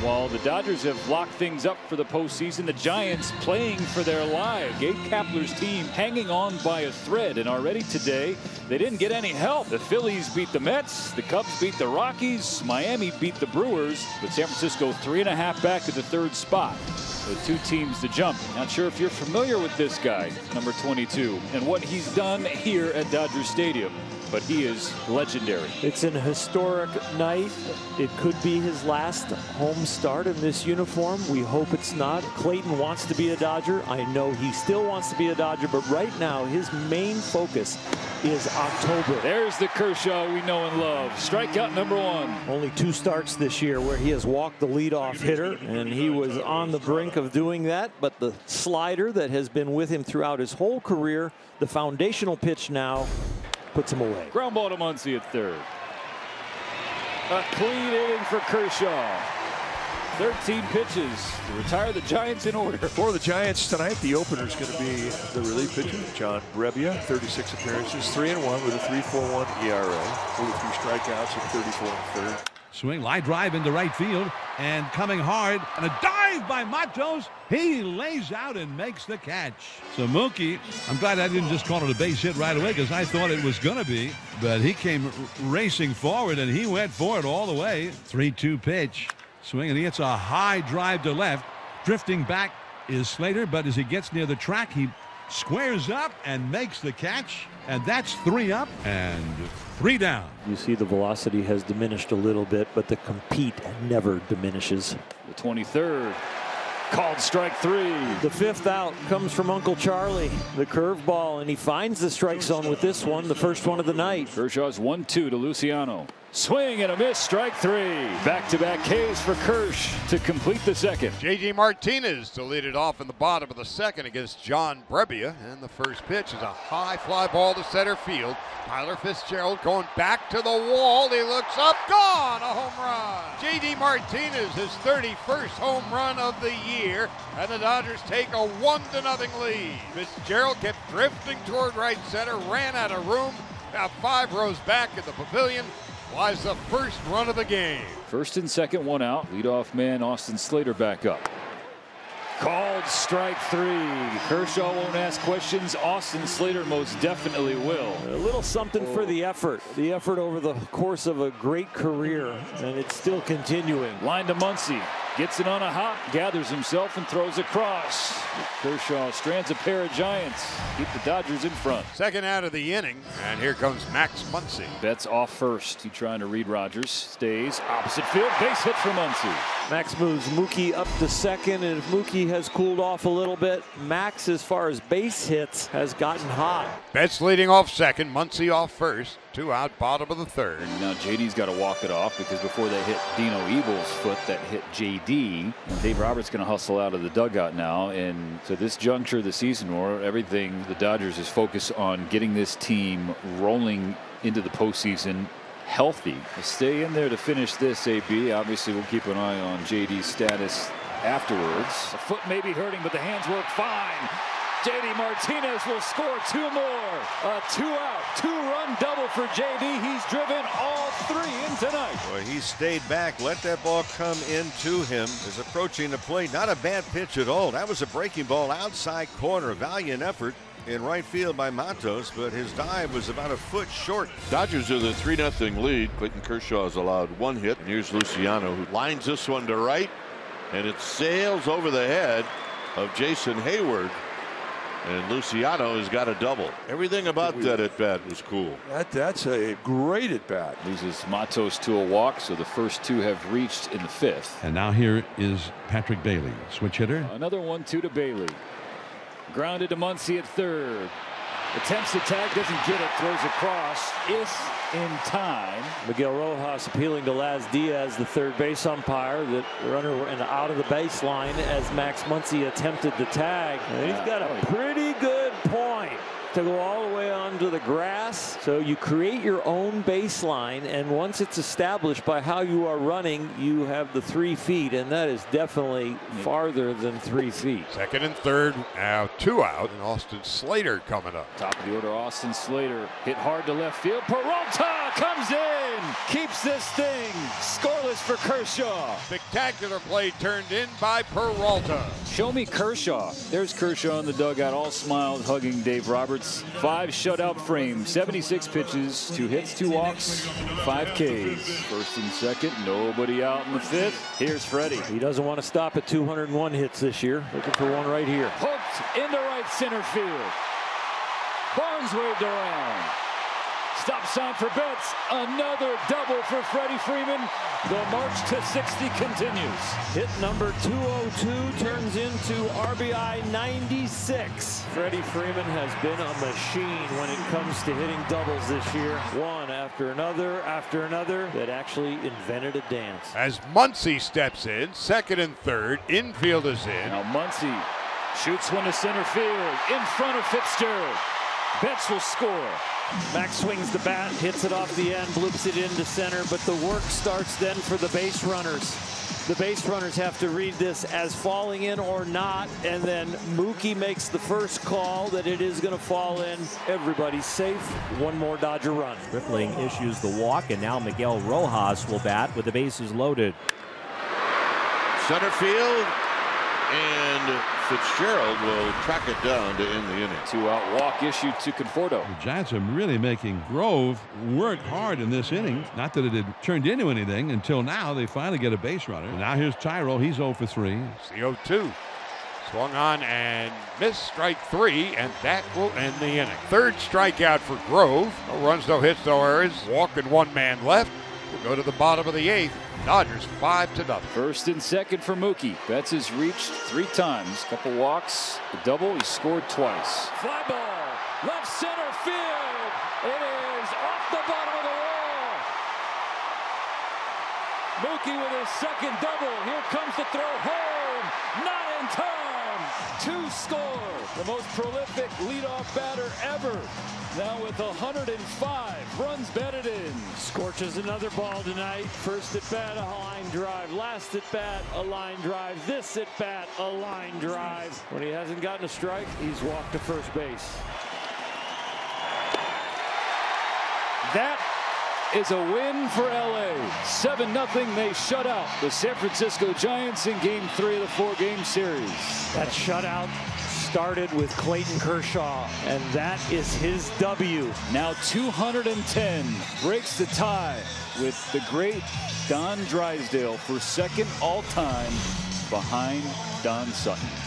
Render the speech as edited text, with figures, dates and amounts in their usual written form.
While the Dodgers have locked things up for the postseason, the Giants playing for their lives. Gabe Kapler's team hanging on by a thread, and already today they didn't get any help. The Phillies beat the Mets, the Cubs beat the Rockies, Miami beat the Brewers, but San Francisco 3.5 back to the third spot. With 2 teams to jump. Not sure if you're familiar with this guy, number 22, and what he's done here at Dodger Stadium, but he is legendary. It's an historic night. It could be his last home start in this uniform. We hope it's not. Clayton wants to be a Dodger. I know he still wants to be a Dodger, but right now his main focus is October. There's the Kershaw we know and love. Strikeout number 1. Only 2 starts this year where he has walked the leadoff hitter, and he was on the brink of doing that, but the slider that has been with him throughout his whole career, the foundational pitch now, puts him away. Ground ball to Muncy at third. A clean inning for Kershaw. 13 pitches to retire the Giants in order. For the Giants tonight, the opener is going to be the relief pitcher, John Brebbia. 36 appearances, 3-1 with a 3.41 ERA. 43 strikeouts and 34 in third. Swing, line drive into right field, and coming hard, and a dive by Matos. He lays out and makes the catch. So Mookie, I'm glad I didn't just call it a base hit right away, because I thought it was going to be, but he came racing forward and he went for it all the way. 3-2 pitch. Swing, and he hits a high drive to left. Drifting back is Slater, but as he gets near the track, he squares up and makes the catch, and that's 3 up and 3 down. You see the velocity has diminished a little bit, but the compete never diminishes. The 23rd. Called strike 3. The 5th out comes from Uncle Charlie, the curveball, and he finds the strike zone with this one, the first one of the night. Kershaw's 1-2 to Luciano. Swing and a miss, strike 3. Back-to-back Ks for Kersh to complete the second. J.D Martinez to lead it off in the bottom of the second against John Brebbia. And the first pitch is a high fly ball to center field. Tyler Fitzgerald going back to the wall. He looks up, gone, a home run. J.D Martinez, his 31st home run of the year, and the Dodgers take a 1-0 lead. Fitzgerald kept drifting toward right center, ran out of room, now 5 rows back in the pavilion. Flies the first run of the game. First and second, 1 out. Leadoff man Austin Slater back up. Called strike 3. Kershaw won't ask questions. Austin Slater most definitely will. A little something for the effort. The effort over the course of a great career, and it's still continuing. Line to Muncy. Gets it on a hop, gathers himself, and throws across. Kershaw strands a pair of Giants. Keep the Dodgers in front. Second out of the inning, and here comes Max Muncy. Betts off first. He trying to read Rogers. Stays opposite field. Base hit for Muncy. Max moves Mookie up to second, and if Mookie has cooled off a little bit, Max, as far as base hits, has gotten hot. Betts leading off second, Muncy off first. 2 out, bottom of the third. Now JD's got to walk it off, because before they hit Dino Ebel's foot, that hit JD. And Dave Roberts going to hustle out of the dugout now. And so this juncture of the season, where everything the Dodgers is focused on getting this team rolling into the postseason healthy. Stay in there to finish this, AB. Obviously, we'll keep an eye on JD's status afterwards. The foot may be hurting, but the hands work fine. J.D. Martinez will score 2 more. A 2-out, 2-run double for J.D. He's driven all 3 in tonight. Boy, he stayed back, let that ball come into him. Is approaching the plate. Not a bad pitch at all. That was a breaking ball outside corner. Valiant effort in right field by Matos, but his dive was about a foot short. Dodgers are the 3-0 lead. Clayton Kershaw has allowed 1 hit. And here's Luciano, who lines this one to right, and it sails over the head of Jason Hayward. And Luciano has got a double. Everything about that at bat was cool. That's a great at bat. Loses Matos to a walk, so the first 2 have reached in the 5th. And now here is Patrick Bailey, switch hitter. Another 1-2 to Bailey. Grounded to Muncy at third. Attempts to tag, doesn't get it, throws across. If in time. Miguel Rojas appealing to Laz Diaz, the third base umpire, that runner and out of the baseline as Max Muncy attempted the tag. And he's got a pretty good point to go all the way on onto the grass. So you create your own baseline, and once it's established by how you are running, you have the 3 feet, and that is definitely farther than 3 feet. Second and third, now 2 out, and Austin Slater coming up. Top of the order, Austin Slater hit hard to left field. Peralta comes in, keeps this thing scoreless for Kershaw. Spectacular play turned in by Peralta. Show me Kershaw. There's Kershaw in the dugout, all smiles, hugging Dave Roberts. 5 shutout frames, 76 pitches, 2 hits, 2 walks, 5 Ks. First and second, nobody out in the 5th. Here's Freddie. He doesn't want to stop at 201 hits this year. Looking for one right here. Poked into right center field. Barnes waved around. Stop sign for Betts. Another double for Freddie Freeman. The march to 60 continues. Hit number 202 turns into RBI 96. Freddie Freeman has been a machine when it comes to hitting doubles this year. One after another that actually invented a dance. As Muncy steps in, second and third, infield is in. Now Muncy shoots one to center field in front of Fitzgerald. Betts will score. Max swings the bat, hits it off the end, bloops it into center, but the work starts then for the base runners. The base runners have to read this as falling in or not, and then Mookie makes the first call that it is going to fall in. Everybody's safe. One more Dodger run. Rippling issues the walk, and now Miguel Rojas will bat with the bases loaded. Center field, and Fitzgerald will track it down to end the inning. 2-out walk issued to Conforto. The Giants are really making Grove work hard in this inning. Not that it had turned into anything until now. They finally get a base runner. And now here's Tyro. He's 0 for 3. It's the 0-2. Swung on and missed, strike 3, and that will end the inning. Third strikeout for Grove. No runs, no hits, no errors. Walking 1 man left. We'll go to the bottom of the 8th. Dodgers 5-0. First and second for Mookie. Betts has reached 3 times. Couple walks, a double. He scored twice. Fly ball, left center field. It is off the bottom of the wall. Mookie with his second double. Here comes the throw home. Not in time. 2 score. The most prolific leadoff batter ever. Now with 105 runs batted in. Scorches another ball tonight. First at bat, a line drive. Last at bat, a line drive. This at bat, a line drive. When he hasn't gotten a strike, he's walked to first base. That is a win for LA. 7-0. They shut out the San Francisco Giants in Game 3 of the 4-game series. That shutout started with Clayton Kershaw, and that is his W. Now 210, breaks the tie with the great Don Drysdale for second all-time behind Don Sutton.